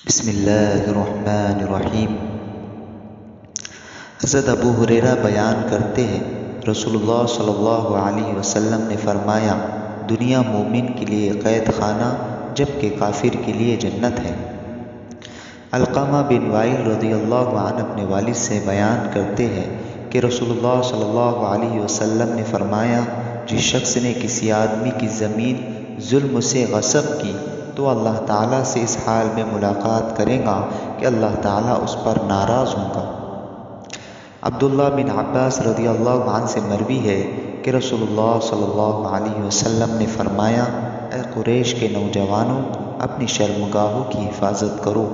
بسم اللہ الرحمن الرحیم۔ حضرت ابو ہریرہ بیان کرتے ہیں، رسول اللہ صلی اللہ علیہ وسلم نے فرمایا، دنیا مومن کے لیے قید خانہ جبکہ کافر کے لیے جنت ہے۔ علقمہ بن وائل رضی اللہ عنہ اپنے والد سے بیان کرتے ہیں کہ رسول اللہ صلی اللہ علیہ وسلم نے فرمایا، جس شخص نے کسی آدمی کی زمین ظلم سے غصب کی تو اللہ تعالیٰ سے اس حال میں ملاقات کرے گا کہ اللہ تعالیٰ اس پر ناراض ہوں گا۔ عبداللہ بن عباس رضی اللہ عنہ سے مروی ہے کہ رسول اللہ صلی اللہ علیہ وسلم نے فرمایا، اے قریش کے نوجوانوں، اپنی شرمگاہوں کی حفاظت کرو،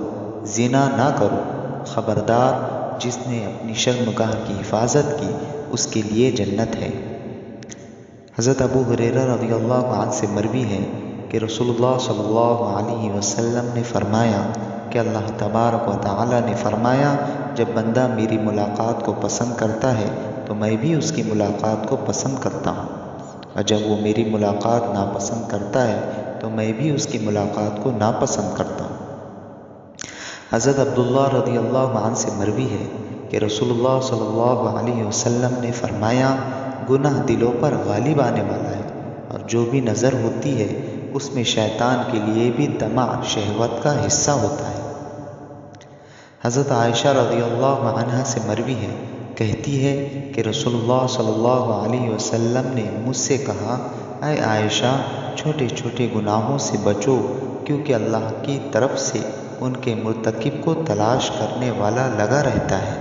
زنا نہ کرو، خبردار جس نے اپنی شرمگاہ کی حفاظت کی اس کے لیے جنت ہے۔ حضرت ابو ہریرہ رضی اللہ عنہ سے مروی ہے کہ رسول اللہ صلی اللہ علیہ وسلم نے فرمایا کہ اللہ تبارک و تعالی نے فرمایا، جب بندہ میری ملاقات کو پسند کرتا ہے تو میں بھی اس کی ملاقات کو پسند کرتا ہوں، اور جب وہ میری ملاقات ناپسند کرتا ہے تو میں بھی اس کی ملاقات کو ناپسند کرتا ہوں۔ حضرت عبداللہ رضی اللہ عنہ سے مروی ہے کہ رسول اللہ صلی اللہ علیہ وسلم نے فرمایا، گناہ دلوں پر غالب آنے والا ہے، اور جو بھی نظر ہوتی ہے اس میں شیطان کے لیے بھی طمع شہوت کا حصہ ہوتا ہے۔ حضرت عائشہ رضی اللہ عنہا سے مروی ہے، کہتی ہے کہ رسول اللہ صلی اللہ علیہ وسلم نے مجھ سے کہا، اے عائشہ، چھوٹے چھوٹے گناہوں سے بچو، کیونکہ اللہ کی طرف سے ان کے مرتکب کو تلاش کرنے والا لگا رہتا ہے۔